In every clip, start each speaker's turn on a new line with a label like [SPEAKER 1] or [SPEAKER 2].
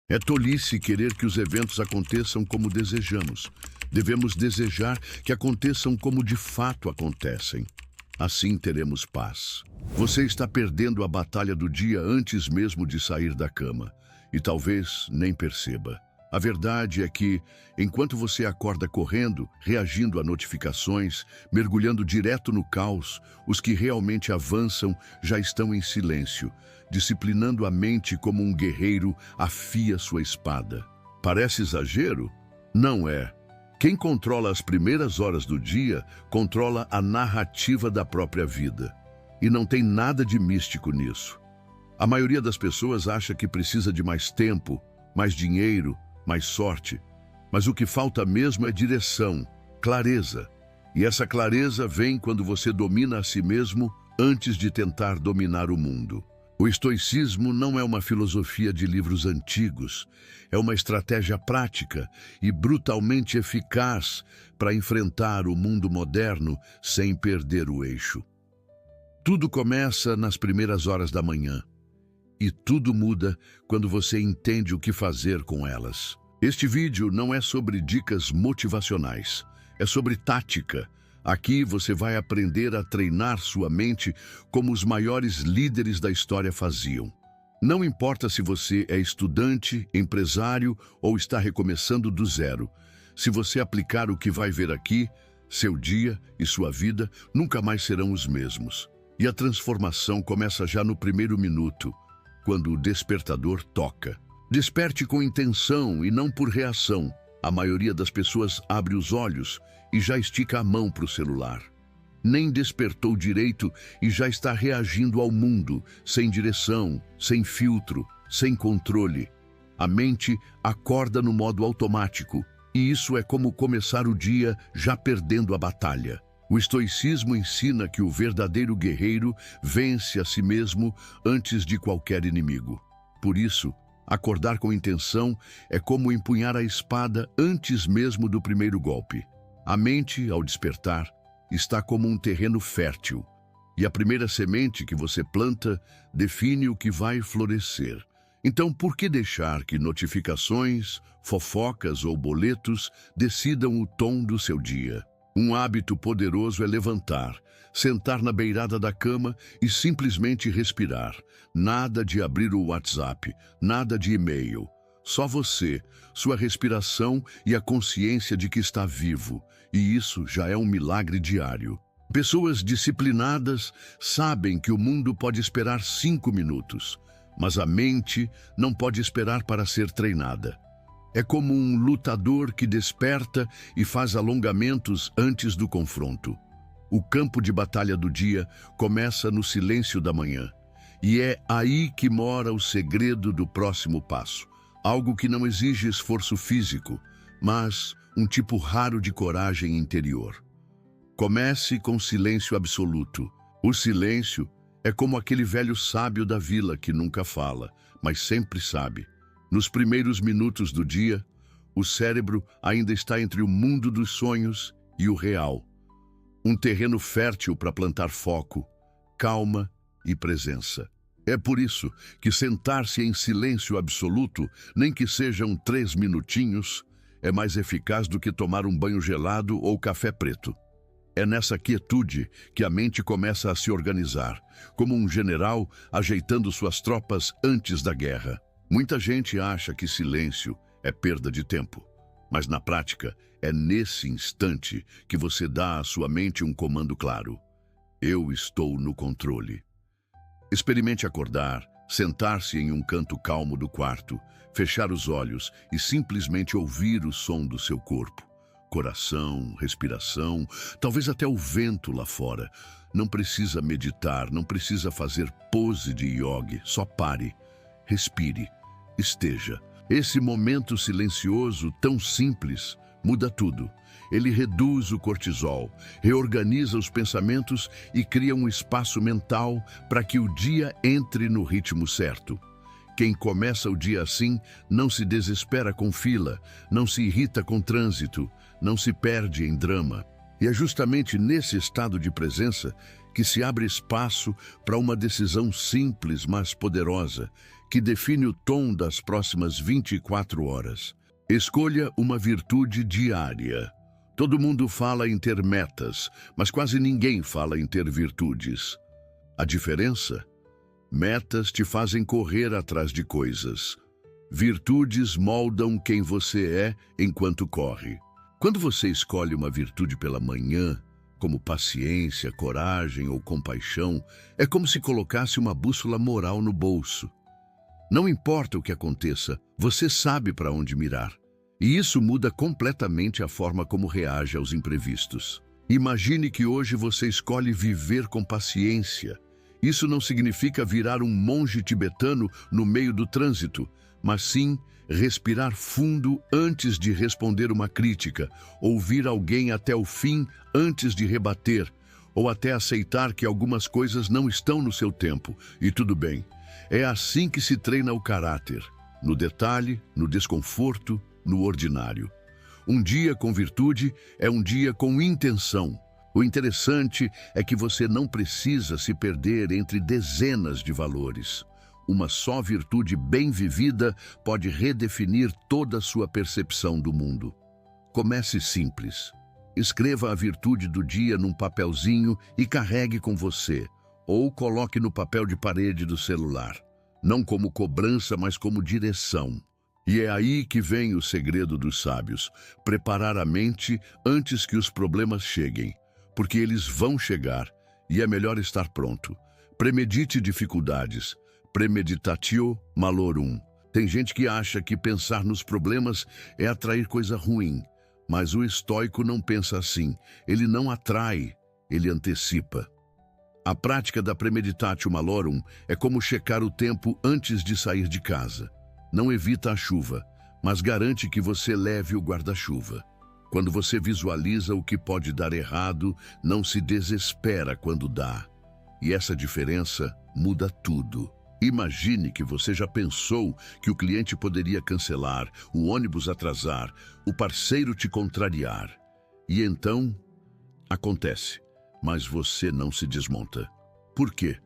[SPEAKER 1] É tolice querer que os eventos aconteçam como desejamos. Devemos desejar que aconteçam como de fato acontecem. Assim teremos paz. Você está perdendo a batalha do dia antes mesmo de sair da cama. E talvez nem perceba. A verdade é que, enquanto você acorda correndo, reagindo a notificações, mergulhando direto no caos, os que realmente avançam já estão em silêncio, disciplinando a mente como um guerreiro afia sua espada. Parece exagero? Não é. Quem controla as primeiras horas do dia, controla a narrativa da própria vida. E não tem nada de místico nisso. A maioria das pessoas acha que precisa de mais tempo, mais dinheiro, mais sorte. Mas o que falta mesmo é direção, clareza. E essa clareza vem quando você domina a si mesmo antes de tentar dominar o mundo. O estoicismo não é uma filosofia de livros antigos, é uma estratégia prática e brutalmente eficaz para enfrentar o mundo moderno sem perder o eixo. Tudo começa nas primeiras horas da manhã. E tudo muda quando você entende o que fazer com elas. Este vídeo não é sobre dicas motivacionais, é sobre tática. Aqui você vai aprender a treinar sua mente como os maiores líderes da história faziam. Não importa se você é estudante, empresário ou está recomeçando do zero. Se você aplicar o que vai ver aqui, seu dia e sua vida nunca mais serão os mesmos. E a transformação começa já no primeiro minuto, quando o despertador toca. Desperte com intenção e não por reação. A maioria das pessoas abre os olhos e já estica a mão para o celular. Nem despertou direito e já está reagindo ao mundo, sem direção, sem filtro, sem controle. A mente acorda no modo automático, e isso é como começar o dia já perdendo a batalha. O estoicismo ensina que o verdadeiro guerreiro vence a si mesmo antes de qualquer inimigo. Por isso, acordar com intenção é como empunhar a espada antes mesmo do primeiro golpe. A mente, ao despertar, está como um terreno fértil, e a primeira semente que você planta define o que vai florescer. Então, por que deixar que notificações, fofocas ou boletos decidam o tom do seu dia? Um hábito poderoso é levantar, sentar na beirada da cama e simplesmente respirar. Nada de abrir o WhatsApp, nada de e-mail. Só você, sua respiração e a consciência de que está vivo. E isso já é um milagre diário. Pessoas disciplinadas sabem que o mundo pode esperar 5 minutos, mas a mente não pode esperar para ser treinada. É como um lutador que desperta e faz alongamentos antes do confronto. O campo de batalha do dia começa no silêncio da manhã. E é aí que mora o segredo do próximo passo. Algo que não exige esforço físico, mas um tipo raro de coragem interior. Comece com silêncio absoluto. O silêncio é como aquele velho sábio da vila que nunca fala, mas sempre sabe. Nos primeiros minutos do dia, o cérebro ainda está entre o mundo dos sonhos e o real. Um terreno fértil para plantar foco, calma e presença. É por isso que sentar-se em silêncio absoluto, nem que sejam 3 minutinhos, é mais eficaz do que tomar um banho gelado ou café preto. É nessa quietude que a mente começa a se organizar, como um general ajeitando suas tropas antes da guerra. Muita gente acha que silêncio é perda de tempo, mas na prática é nesse instante que você dá à sua mente um comando claro. Eu estou no controle. Experimente acordar, sentar-se em um canto calmo do quarto, fechar os olhos e simplesmente ouvir o som do seu corpo. Coração, respiração, talvez até o vento lá fora. Não precisa meditar, não precisa fazer pose de yoga, só pare, respire. Esteja. Esse momento silencioso, tão simples, muda tudo. Ele reduz o cortisol, reorganiza os pensamentos e cria um espaço mental para que o dia entre no ritmo certo. Quem começa o dia assim não se desespera com fila, não se irrita com trânsito, não se perde em drama. E é justamente nesse estado de presença que se abre espaço para uma decisão simples, mas poderosa, que define o tom das próximas 24 horas. Escolha uma virtude diária. Todo mundo fala em ter metas, mas quase ninguém fala em ter virtudes. A diferença? Metas te fazem correr atrás de coisas. Virtudes moldam quem você é enquanto corre. Quando você escolhe uma virtude pela manhã, como paciência, coragem ou compaixão, é como se colocasse uma bússola moral no bolso. Não importa o que aconteça, você sabe para onde mirar. E isso muda completamente a forma como reage aos imprevistos. Imagine que hoje você escolhe viver com paciência. Isso não significa virar um monge tibetano no meio do trânsito, mas sim respirar fundo antes de responder uma crítica, ouvir alguém até o fim antes de rebater, ou até aceitar que algumas coisas não estão no seu tempo, e tudo bem. É assim que se treina o caráter, no detalhe, no desconforto, no ordinário. Um dia com virtude é um dia com intenção. O interessante é que você não precisa se perder entre dezenas de valores. Uma só virtude bem vivida pode redefinir toda a sua percepção do mundo. Comece simples. Escreva a virtude do dia num papelzinho e carregue com você, ou coloque no papel de parede do celular. Não como cobrança, mas como direção. E é aí que vem o segredo dos sábios: preparar a mente antes que os problemas cheguem, porque eles vão chegar e é melhor estar pronto. Premedite dificuldades. Premeditatio malorum. Tem gente que acha que pensar nos problemas é atrair coisa ruim, mas o estoico não pensa assim. Ele não atrai, ele antecipa. A prática da premeditatio malorum é como checar o tempo antes de sair de casa. Não evita a chuva, mas garante que você leve o guarda-chuva. Quando você visualiza o que pode dar errado, não se desespera quando dá. E essa diferença muda tudo. Imagine que você já pensou que o cliente poderia cancelar, o ônibus atrasar, o parceiro te contrariar. E então, acontece, mas você não se desmonta. Por quê?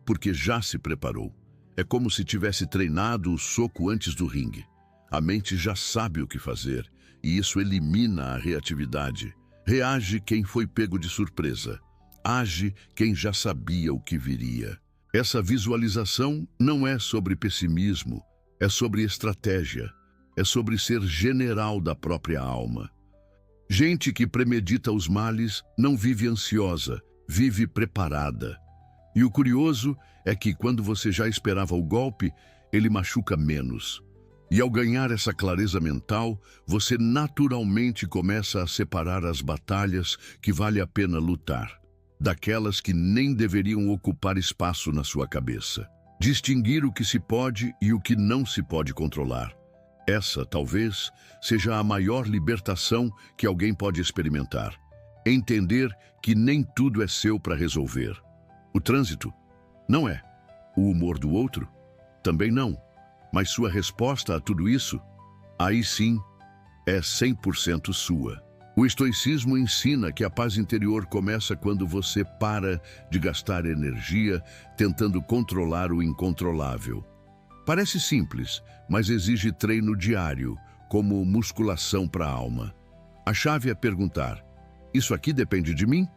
[SPEAKER 1] Porque já se preparou. É como se tivesse treinado o soco antes do ringue. A mente já sabe o que fazer, e isso elimina a reatividade. Reage quem foi pego de surpresa. Age quem já sabia o que viria. Essa visualização não é sobre pessimismo, é sobre estratégia, é sobre ser general da própria alma. Gente que premedita os males não vive ansiosa, vive preparada. E o curioso é que quando você já esperava o golpe, ele machuca menos. E ao ganhar essa clareza mental, você naturalmente começa a separar as batalhas que vale a pena lutar, daquelas que nem deveriam ocupar espaço na sua cabeça. Distinguir o que se pode e o que não se pode controlar. Essa, talvez, seja a maior libertação que alguém pode experimentar. Entender que nem tudo é seu para resolver. O trânsito? Não é. O humor do outro? Também não. Mas sua resposta a tudo isso? Aí sim, é 100% sua. O estoicismo ensina que a paz interior começa quando você para de gastar energia tentando controlar o incontrolável. Parece simples, mas exige treino diário, como musculação para a alma. A chave é perguntar: isso aqui depende de mim?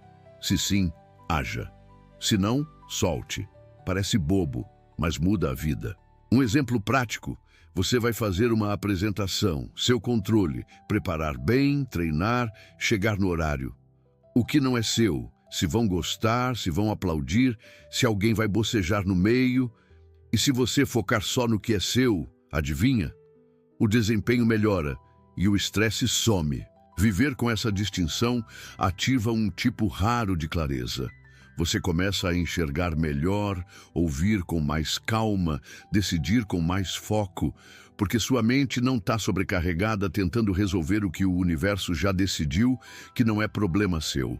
[SPEAKER 1] Se sim, haja. Se não, solte. Parece bobo, mas muda a vida. Um exemplo prático: você vai fazer uma apresentação, seu controle, preparar bem, treinar, chegar no horário. O que não é seu? Se vão gostar, se vão aplaudir, se alguém vai bocejar no meio. E se você focar só no que é seu, adivinha? O desempenho melhora e o estresse some. Viver com essa distinção ativa um tipo raro de clareza. Você começa a enxergar melhor, ouvir com mais calma, decidir com mais foco, porque sua mente não está sobrecarregada tentando resolver o que o universo já decidiu que não é problema seu.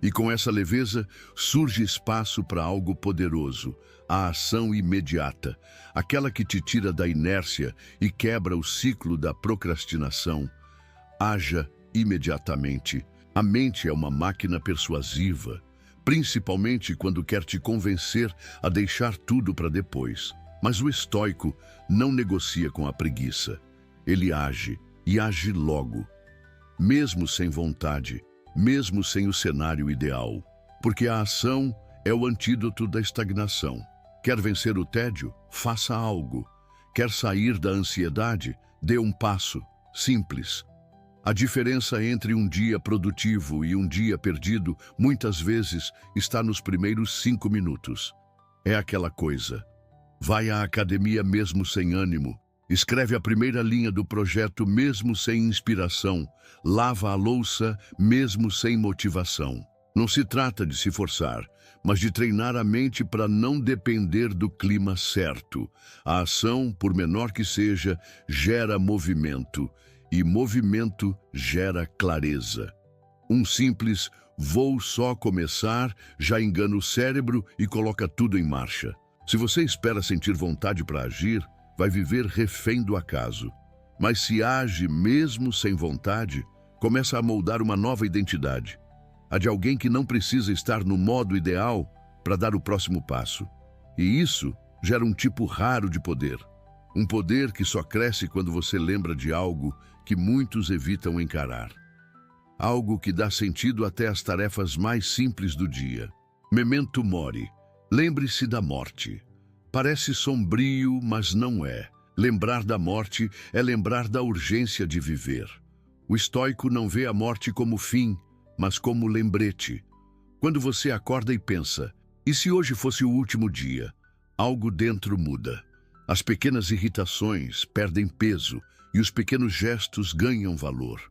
[SPEAKER 1] E com essa leveza surge espaço para algo poderoso, a ação imediata, aquela que te tira da inércia e quebra o ciclo da procrastinação. Haja imediatamente. A mente é uma máquina persuasiva, principalmente quando quer te convencer a deixar tudo para depois. Mas o estoico não negocia com a preguiça. Ele age, e age logo, mesmo sem vontade, mesmo sem o cenário ideal. Porque a ação é o antídoto da estagnação. Quer vencer o tédio? Faça algo. Quer sair da ansiedade? Dê um passo. Simples. A diferença entre um dia produtivo e um dia perdido, muitas vezes, está nos primeiros 5 minutos. É aquela coisa. Vai à academia mesmo sem ânimo. Escreve a primeira linha do projeto mesmo sem inspiração. Lava a louça mesmo sem motivação. Não se trata de se forçar, mas de treinar a mente para não depender do clima certo. A ação, por menor que seja, gera movimento, e movimento gera clareza. Um simples "vou só começar" já engana o cérebro e coloca tudo em marcha. Se você espera sentir vontade para agir, vai viver refém do acaso. Mas se age mesmo sem vontade, começa a moldar uma nova identidade. A de alguém que não precisa estar no modo ideal para dar o próximo passo. E isso gera um tipo raro de poder. Um poder que só cresce quando você lembra de algo que muitos evitam encarar. Algo que dá sentido até às tarefas mais simples do dia. Memento mori. Lembre-se da morte. Parece sombrio, mas não é. Lembrar da morte é lembrar da urgência de viver. O estoico não vê a morte como fim, mas como lembrete. Quando você acorda e pensa, e se hoje fosse o último dia? Algo dentro muda. As pequenas irritações perdem peso e os pequenos gestos ganham valor.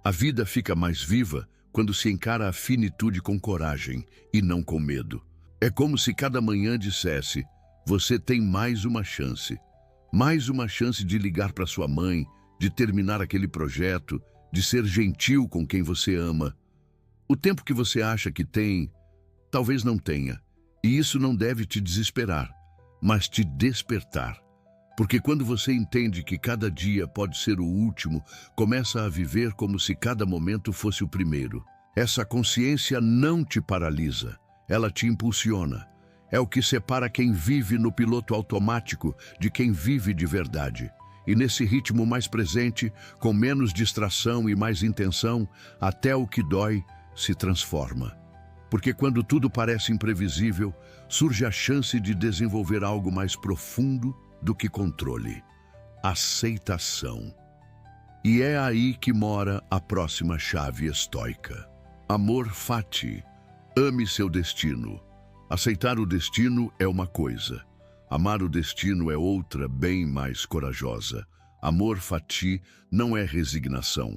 [SPEAKER 1] A vida fica mais viva quando se encara a finitude com coragem e não com medo. É como se cada manhã dissesse, você tem mais uma chance. Mais uma chance de ligar para sua mãe, de terminar aquele projeto, de ser gentil com quem você ama. O tempo que você acha que tem, talvez não tenha. E isso não deve te desesperar, mas te despertar. Porque quando você entende que cada dia pode ser o último, começa a viver como se cada momento fosse o primeiro. Essa consciência não te paralisa, ela te impulsiona. É o que separa quem vive no piloto automático de quem vive de verdade. E nesse ritmo mais presente, com menos distração e mais intenção, até o que dói se transforma. Porque quando tudo parece imprevisível, surge a chance de desenvolver algo mais profundo do que controle. Aceitação. E é aí que mora a próxima chave estoica. Amor fati. Ame seu destino. Aceitar o destino é uma coisa. Amar o destino é outra, bem mais corajosa. Amor fati não é resignação.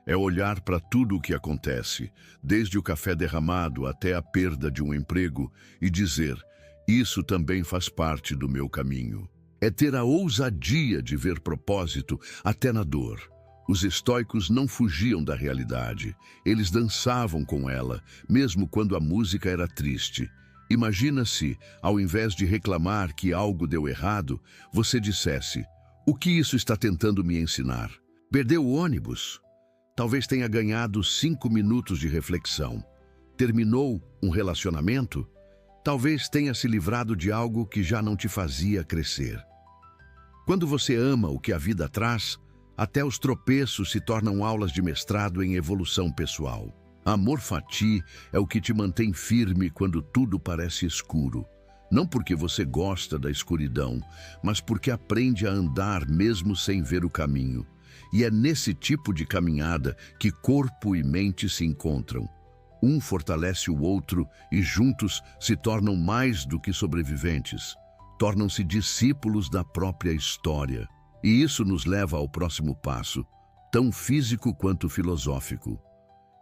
[SPEAKER 1] É olhar para tudo o que acontece, desde o café derramado até a perda de um emprego, e dizer, isso também faz parte do meu caminho. É ter a ousadia de ver propósito até na dor. Os estoicos não fugiam da realidade, eles dançavam com ela, mesmo quando a música era triste. Imagina se, ao invés de reclamar que algo deu errado, você dissesse, o que isso está tentando me ensinar? Perdeu o ônibus? Talvez tenha ganhado 5 minutos de reflexão. Terminou um relacionamento? Talvez tenha se livrado de algo que já não te fazia crescer. Quando você ama o que a vida traz, até os tropeços se tornam aulas de mestrado em evolução pessoal. Amor fati é o que te mantém firme quando tudo parece escuro. Não porque você gosta da escuridão, mas porque aprende a andar mesmo sem ver o caminho. E é nesse tipo de caminhada que corpo e mente se encontram. Um fortalece o outro e juntos se tornam mais do que sobreviventes. Tornam-se discípulos da própria história. E isso nos leva ao próximo passo, tão físico quanto filosófico.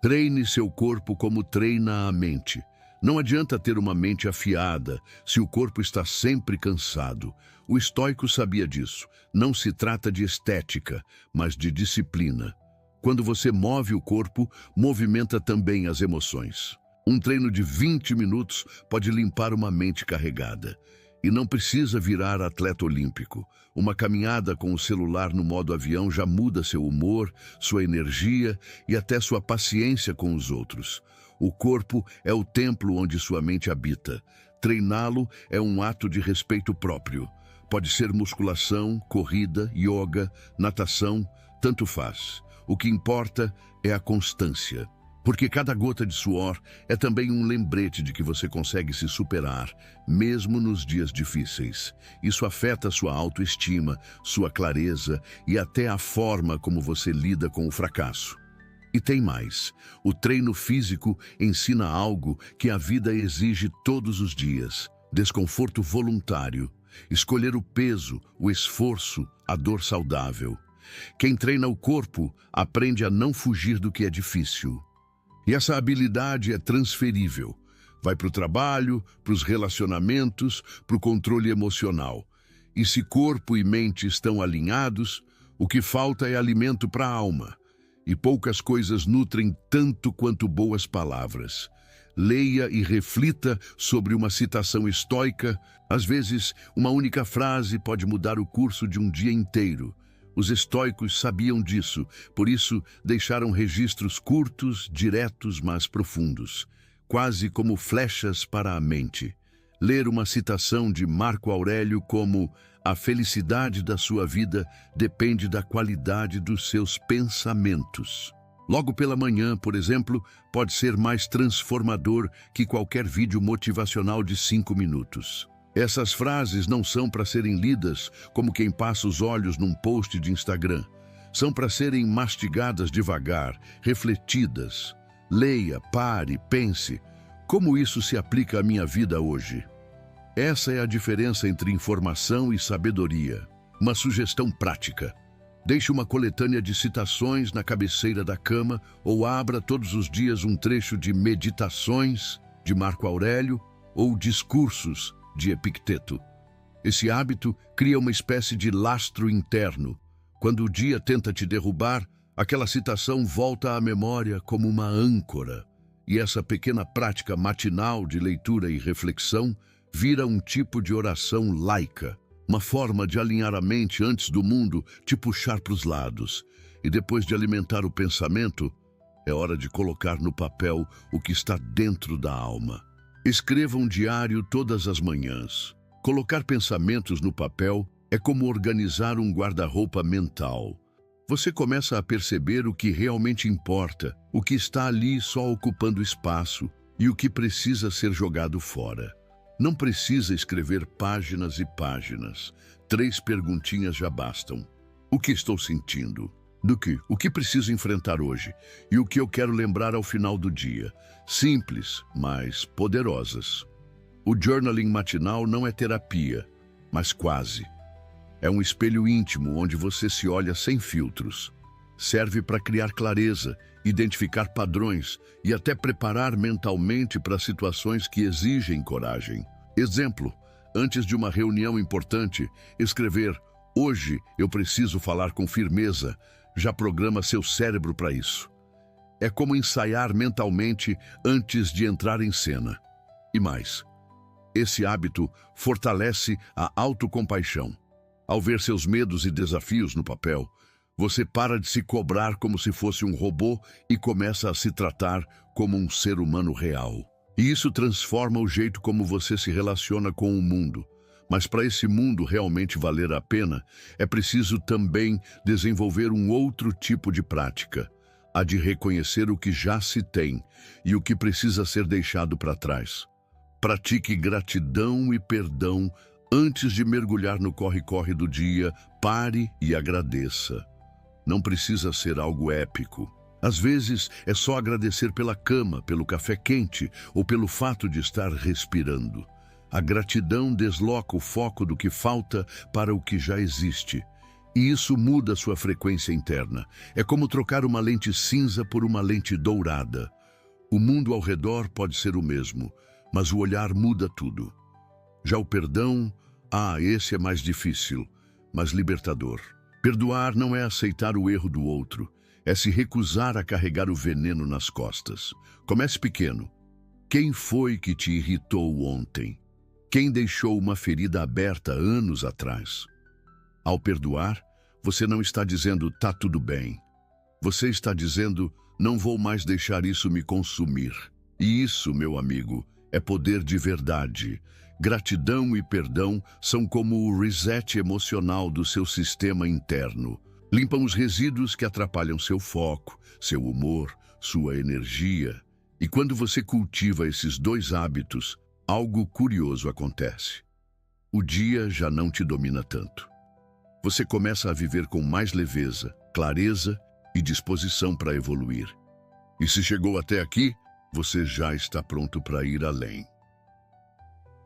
[SPEAKER 1] Treine seu corpo como treina a mente. Não adianta ter uma mente afiada se o corpo está sempre cansado. O estoico sabia disso. Não se trata de estética, mas de disciplina. Quando você move o corpo, movimenta também as emoções. Um treino de 20 minutos pode limpar uma mente carregada. E não precisa virar atleta olímpico. Uma caminhada com o celular no modo avião já muda seu humor, sua energia e até sua paciência com os outros. O corpo é o templo onde sua mente habita. Treiná-lo é um ato de respeito próprio. Pode ser musculação, corrida, yoga, natação, tanto faz. O que importa é a constância. Porque cada gota de suor é também um lembrete de que você consegue se superar, mesmo nos dias difíceis. Isso afeta sua autoestima, sua clareza e até a forma como você lida com o fracasso. E tem mais. O treino físico ensina algo que a vida exige todos os dias: desconforto voluntário, escolher o peso, o esforço, a dor saudável. Quem treina o corpo aprende a não fugir do que é difícil. E essa habilidade é transferível. Vai para o trabalho, para os relacionamentos, para o controle emocional. E se corpo e mente estão alinhados, o que falta é alimento para a alma. E poucas coisas nutrem tanto quanto boas palavras. Leia e reflita sobre uma citação estoica. Às vezes, uma única frase pode mudar o curso de um dia inteiro. Os estoicos sabiam disso, por isso deixaram registros curtos, diretos, mas profundos, quase como flechas para a mente. Ler uma citação de Marco Aurélio como "A felicidade da sua vida depende da qualidade dos seus pensamentos". Logo pela manhã, por exemplo, pode ser mais transformador que qualquer vídeo motivacional de 5 minutos. Essas frases não são para serem lidas como quem passa os olhos num post de Instagram. São para serem mastigadas devagar, refletidas. Leia, pare, pense. Como isso se aplica à minha vida hoje? Essa é a diferença entre informação e sabedoria. Uma sugestão prática. Deixe uma coletânea de citações na cabeceira da cama ou abra todos os dias um trecho de Meditações, de Marco Aurélio, ou Discursos, de Epicteto. Esse hábito cria uma espécie de lastro interno. Quando o dia tenta te derrubar, aquela citação volta à memória como uma âncora. E essa pequena prática matinal de leitura e reflexão vira um tipo de oração laica, uma forma de alinhar a mente antes do mundo te puxar para os lados. E depois de alimentar o pensamento, é hora de colocar no papel o que está dentro da alma. Escreva um diário todas as manhãs. Colocar pensamentos no papel é como organizar um guarda-roupa mental. Você começa a perceber o que realmente importa, o que está ali só ocupando espaço e o que precisa ser jogado fora. Não precisa escrever páginas e páginas. 3 perguntinhas já bastam. O que estou sentindo? O que preciso enfrentar hoje? E o que eu quero lembrar ao final do dia? Simples, mas poderosas. O journaling matinal não é terapia, mas quase. É um espelho íntimo onde você se olha sem filtros. Serve para criar clareza, identificar padrões e até preparar mentalmente para situações que exigem coragem. Exemplo, antes de uma reunião importante, escrever "Hoje eu preciso falar com firmeza", já programa seu cérebro para isso. É como ensaiar mentalmente antes de entrar em cena. E mais, esse hábito fortalece a autocompaixão. Ao ver seus medos e desafios no papel, você para de se cobrar como se fosse um robô e começa a se tratar como um ser humano real. E isso transforma o jeito como você se relaciona com o mundo. Mas para esse mundo realmente valer a pena, é preciso também desenvolver um outro tipo de prática, a de reconhecer o que já se tem e o que precisa ser deixado para trás. Pratique gratidão e perdão antes de mergulhar no corre-corre do dia. Pare e agradeça. Não precisa ser algo épico. Às vezes é só agradecer pela cama, pelo café quente ou pelo fato de estar respirando. A gratidão desloca o foco do que falta para o que já existe. E isso muda sua frequência interna. É como trocar uma lente cinza por uma lente dourada. O mundo ao redor pode ser o mesmo, mas o olhar muda tudo. Já o perdão, esse é mais difícil, mas libertador. Perdoar não é aceitar o erro do outro, é se recusar a carregar o veneno nas costas. Comece pequeno. Quem foi que te irritou ontem? Quem deixou uma ferida aberta anos atrás? Ao perdoar, você não está dizendo "tá tudo bem". Você está dizendo "não vou mais deixar isso me consumir". E isso, meu amigo, é poder de verdade. Gratidão e perdão são como o reset emocional do seu sistema interno. Limpam os resíduos que atrapalham seu foco, seu humor, sua energia. E quando você cultiva esses dois hábitos, algo curioso acontece. O dia já não te domina tanto. Você começa a viver com mais leveza, clareza e disposição para evoluir. E se chegou até aqui, você já está pronto para ir além.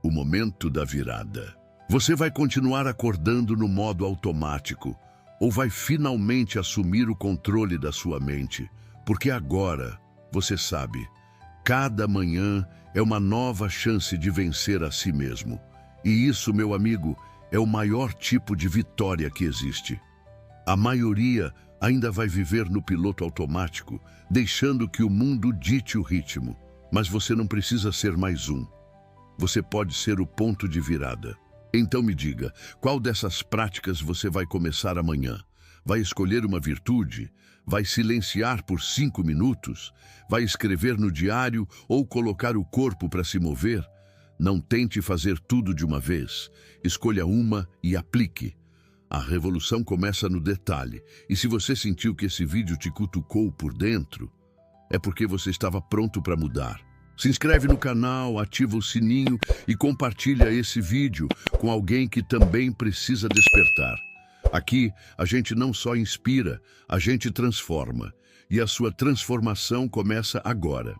[SPEAKER 1] O momento da virada. Você vai continuar acordando no modo automático ou vai finalmente assumir o controle da sua mente? Porque agora, você sabe, cada manhã é uma nova chance de vencer a si mesmo. E isso, meu amigo, é o maior tipo de vitória que existe. A maioria ainda vai viver no piloto automático, deixando que o mundo dite o ritmo. Mas você não precisa ser mais um. Você pode ser o ponto de virada. Então me diga, qual dessas práticas você vai começar amanhã? Vai escolher uma virtude? Vai silenciar por 5 minutos? Vai escrever no diário ou colocar o corpo para se mover? Não tente fazer tudo de uma vez. Escolha uma e aplique. A revolução começa no detalhe. E se você sentiu que esse vídeo te cutucou por dentro, é porque você estava pronto para mudar. Se inscreve no canal, ativa o sininho e compartilha esse vídeo com alguém que também precisa despertar. Aqui, a gente não só inspira, a gente transforma. E a sua transformação começa agora.